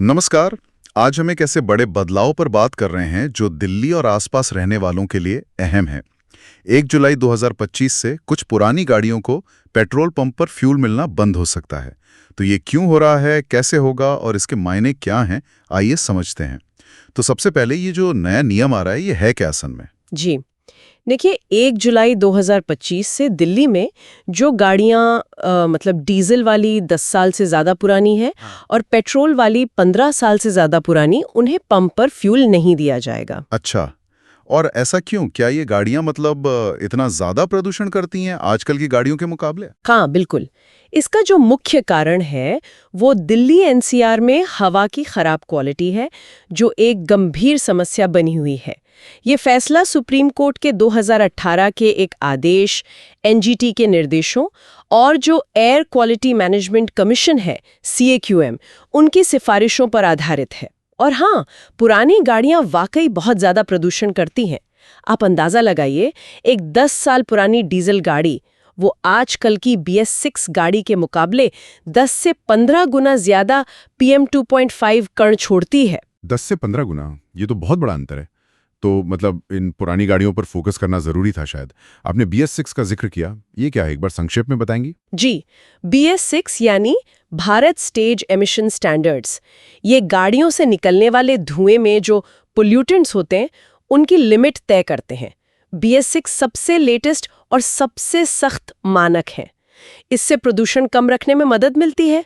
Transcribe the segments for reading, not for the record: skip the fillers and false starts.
नमस्कार। आज हम एक ऐसे बड़े बदलाव पर बात कर रहे हैं जो दिल्ली और आसपास रहने वालों के लिए अहम है। 1 जुलाई 2025 से कुछ पुरानी गाड़ियों को पेट्रोल पंप पर फ्यूल मिलना बंद हो सकता है। तो ये क्यों हो रहा है, कैसे होगा और इसके मायने क्या हैं, आइए समझते हैं। तो सबसे पहले ये जो नया नियम आ रहा है, ये है क्या असल में? जी देखिए 1 जुलाई 2025 से दिल्ली में जो गाड़ियां मतलब डीजल वाली 10 साल से ज़्यादा पुरानी है और पेट्रोल वाली 15 साल से ज़्यादा पुरानी, उन्हें पंप पर फ्यूल नहीं दिया जाएगा। अच्छा, और ऐसा क्यों? क्या ये गाड़ियां मतलब इतना ज्यादा प्रदूषण करती हैं आजकल की गाड़ियों के मुकाबले? हाँ बिल्कुल। इसका जो मुख्य कारण है वो दिल्ली एनसीआर में हवा की खराब क्वालिटी है, जो एक गंभीर समस्या बनी हुई है। ये फैसला सुप्रीम कोर्ट के 2018 के एक आदेश, एनजीटी के निर्देशों और जो एयर क्वालिटी मैनेजमेंट कमीशन है CAQM, उनकी सिफारिशों पर आधारित है। और हाँ, पुरानी गाड़ियां वाकई बहुत ज्यादा प्रदूषण करती हैं। आप अंदाजा लगाइए, एक 10 साल पुरानी डीजल गाड़ी वो आजकल की BS6 गाड़ी के मुकाबले 10 से 15 गुना ज्यादा PM2.5 कण छोड़ती है। 10 से 15 गुना, ये तो बहुत बड़ा अंतर है। तो मतलब इन पुरानी गाड़ियों पर फोकस करना जरूरी था शायद। आपने BS6 का जिक्र किया, ये क्या है, एक बार संक्षेप में बताएंगी? जी, BS6 यानी भारत स्टेज एमिशन स्टैंडर्ड्स। ये गाड़ियों से निकलने वाले धुएं में जो पोल्यूटेंट्स होते हैं, उनकी लिमिट तय करते हैं। BS6 सबसे लेटेस्ट और सबसे सख्त मानक है। इससे प्रदूषण कम रखने में मदद मिलती है।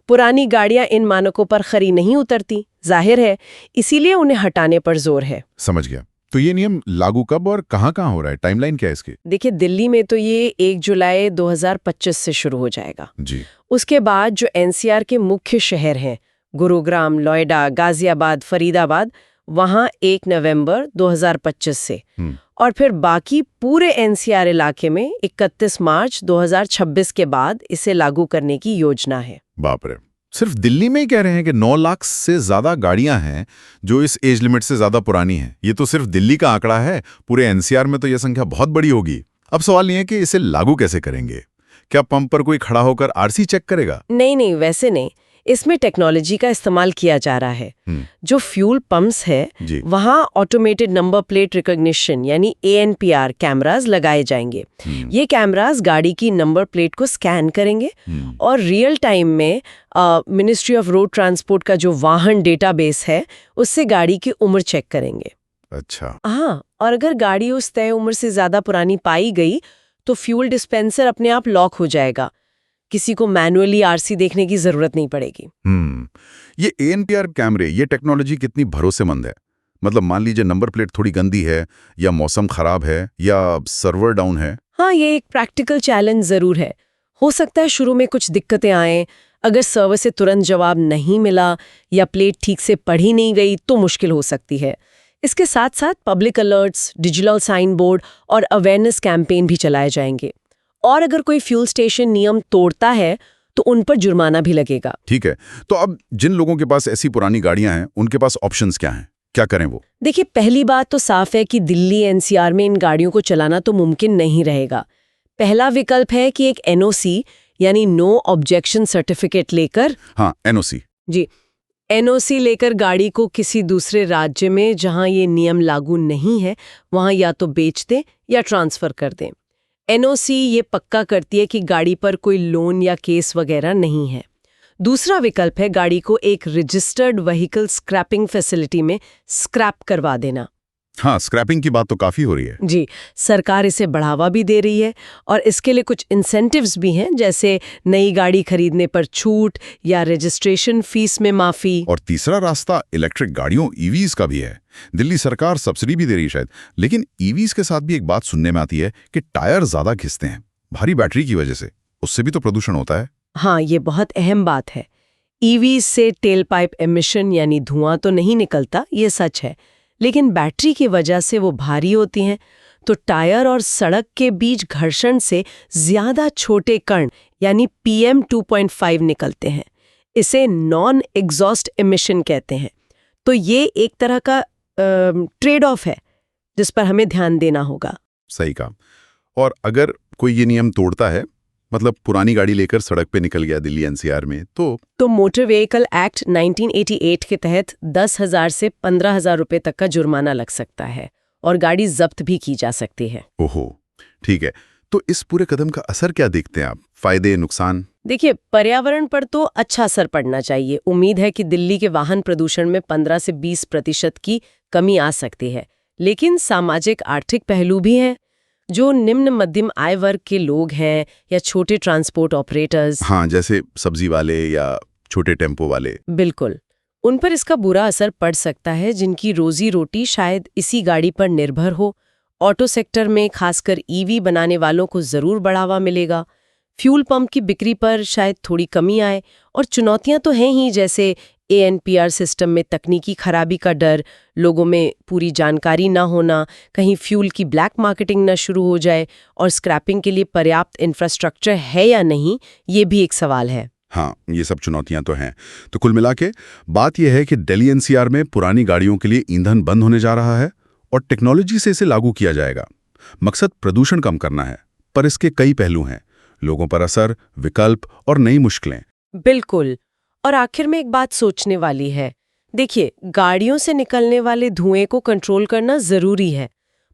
पुरानी गाड़ियां इन मानकों पर खरी नहीं उतरती, जाहिर है, इसीलिए उन्हें हटाने पर जोर है। समझ गया। तो ये नियम लागू कब और कहाँ-कहाँ हो रहा है? टाइमलाइन क्या है इसकी? देखिए, दिल्ली में तो ये 1 जुलाई 2025 से शुरू हो जाएगा। जी। उसके बाद जो एनसीआर के मुख्य शहर हैं, गुरुग्राम, नोएडा, गाजियाबाद, फरीदाबाद, वहाँ 1 नवंबर 2025 से, और फिर बाकी पूरे एनसीआर इलाके में 31 मार्च 2026 के बाद इसे लागू करने की योजना है। बाप रे। सिर्फ दिल्ली में ही कह रहे हैं कि 9 लाख से ज्यादा गाड़ियां हैं जो इस एज लिमिट से ज्यादा पुरानी हैं। ये तो सिर्फ दिल्ली का आंकड़ा है, पूरे एनसीआर में तो यह संख्या बहुत बड़ी होगी। अब सवाल ये है कि इसे लागू कैसे करेंगे? क्या पंप पर कोई खड़ा होकर आरसी चेक करेगा? नहीं, वैसे नहीं। इसमें टेक्नोलॉजी का इस्तेमाल किया जा रहा है। जो फ्यूल पंप्स है, वहाँ ऑटोमेटेड नंबर प्लेट रिकॉग्निशन यानी ANPR कैमरास लगाए जाएंगे। ये कैमरास गाड़ी की नंबर प्लेट को स्कैन करेंगे और रियल टाइम में मिनिस्ट्री ऑफ रोड ट्रांसपोर्ट का जो वाहन डेटाबेस है, उससे गाड़ी की उम्र चेक करेंगे। अच्छा। हाँ, और अगर गाड़ी उस तय उम्र से ज्यादा पुरानी पाई गई तो फ्यूल डिस्पेंसर अपने आप लॉक हो जाएगा। किसी को मैनुअली आरसी देखने की जरूरत नहीं पड़ेगी। ये ANPR कैमरे, ये टेक्नोलॉजी कितनी भरोसेमंद है? मतलब मान लीजिए नंबर प्लेट थोड़ी गंदी है या मौसम खराब है या सर्वर डाउन है। हाँ, ये एक प्रैक्टिकल चैलेंज जरूर है। हो सकता है शुरू में कुछ दिक्कतें आएं। अगर सर्वर से तुरंत जवाब नहीं मिला या प्लेट ठीक से पढ़ी नहीं गई तो मुश्किल हो सकती है। इसके साथ साथ public alerts, digital sign board और अवेयरनेस कैंपेन भी चलाए जाएंगे। और अगर कोई फ्यूल स्टेशन नियम तोड़ता है तो उन पर जुर्माना भी लगेगा। ठीक है, तो अब जिन लोगों के पास ऐसी पुरानी गाड़ियां हैं, उनके पास ऑप्शंस क्या हैं? क्या करें वो? देखिए, पहली बात तो साफ है कि दिल्ली एनसीआर में इन गाड़ियों को चलाना तो मुमकिन नहीं रहेगा। पहला विकल्प है कि एक NOC यानी नो ऑब्जेक्शन सर्टिफिकेट लेकर, हाँ, NOC। जी, NOC लेकर गाड़ी को किसी दूसरे राज्य में जहां ये नियम लागू नहीं है, वहां या तो बेच दें या ट्रांसफर कर दें। NOC ये पक्का करती है कि गाड़ी पर कोई लोन या केस वगैरह नहीं है। दूसरा विकल्प है गाड़ी को एक रजिस्टर्ड व्हीकल स्क्रैपिंग फैसिलिटी में स्क्रैप करवा देना। हाँ, स्क्रैपिंग की बात तो काफी हो रही है। जी, सरकार इसे बढ़ावा भी दे रही है और इसके लिए कुछ इंसेंटिव्स भी हैं, जैसे नई गाड़ी खरीदने पर छूट या रजिस्ट्रेशन फीस में माफी। और तीसरा रास्ता इलेक्ट्रिक गाड़ियों, EVs का भी है। दिल्ली सरकार सब्सिडी भी दे रही है शायद। लेकिन EVs के साथ भी एक बात सुनने में आती है कि टायर ज्यादा घिसते हैं, भारी बैटरी की वजह से। उससे भी तो प्रदूषण होता है। हाँ, ये बहुत अहम बात है। EVs से टेल पाइप एमिशन यानी धुआं तो नहीं निकलता, ये सच है, लेकिन बैटरी की वजह से वो भारी होती हैं, तो टायर और सड़क के बीच घर्षण से ज्यादा छोटे कण यानी PM2.5 निकलते हैं। इसे नॉन एग्जॉस्ट एमिशन कहते हैं। तो ये एक तरह का ट्रेड ऑफ है जिस पर हमें ध्यान देना होगा। सही कहा। और अगर कोई ये नियम तोड़ता है, मतलब पुरानी गाड़ी लेकर सड़क पे निकल गया दिल्ली एनसीआर में, तो मोटर व्हीकल एक्ट 1988 के तहत 10,000 से 15,000 रुपए तक का जुर्माना लग सकता है और गाड़ी जब्त भी की जा सकती है। ओहो, ठीक है। तो इस पूरे कदम का असर क्या देखते हैं आप? फायदे, नुकसान? देखिए, पर्यावरण पर तो अच्छा असर पड़ना चाहिए। उम्मीद है कि दिल्ली के वाहन प्रदूषण में 15 से 20% की कमी आ सकती है। लेकिन सामाजिक आर्थिक पहलू भी हैं। जो निम्न मध्यम आय वर्ग के लोग हैं या छोटे ट्रांसपोर्ट ऑपरेटर्स, हाँ, जैसे सब्जी वाले या छोटे टेम्पो वाले, बिल्कुल, उन पर इसका बुरा असर पड़ सकता है, जिनकी रोजी रोटी शायद इसी गाड़ी पर निर्भर हो। ऑटो सेक्टर में खासकर ईवी बनाने वालों को जरूर बढ़ावा मिलेगा। फ्यूल पंप की बिक्री पर शायद थोड़ी कमी आए। और चुनौतियां तो हैं ही, जैसे ANPR सिस्टम में तकनीकी खराबी का डर, लोगों में पूरी जानकारी ना होना, कहीं फ्यूल की ब्लैक मार्केटिंग ना शुरू हो जाए, और स्क्रैपिंग के लिए पर्याप्त इंफ्रास्ट्रक्चर है या नहीं, ये भी एक सवाल है। हाँ, ये सब चुनौतियां तो हैं। तो कुल मिला के बात यह है कि दिल्ली एनसीआर में पुरानी गाड़ियों के लिए ईंधन बंद होने जा रहा है और टेक्नोलॉजी से इसे लागू किया जाएगा। मकसद प्रदूषण कम करना है, पर इसके कई पहलू हैं। लोगों पर असर, विकल्प और नई मुश्किलें। बिल्कुल। और आखिर में एक बात सोचने वाली है। देखिए, गाड़ियों से निकलने वाले धुएं को कंट्रोल करना जरूरी है,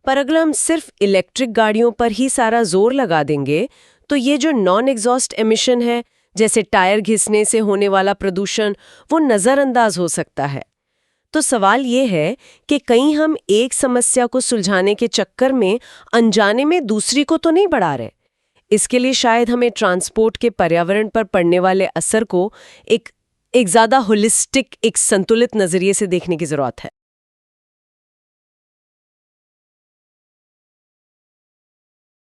पर अगर हम सिर्फ इलेक्ट्रिक गाड़ियों पर ही सारा जोर लगा देंगे तो ये जो नॉन एग्जॉस्ट एमिशन है, जैसे टायर घिसने से होने वाला प्रदूषण, वो नजरअंदाज हो सकता है। तो सवाल ये है कि कहीं हम एक समस्या को सुलझाने के चक्कर में अनजाने में दूसरी को तो नहीं बढ़ा रहे। इसके लिए शायद हमें ट्रांसपोर्ट के पर्यावरण पर पड़ने वाले असर को एक ज़्यादा होलिस्टिक, एक संतुलित नजरिए से देखने की जरूरत है।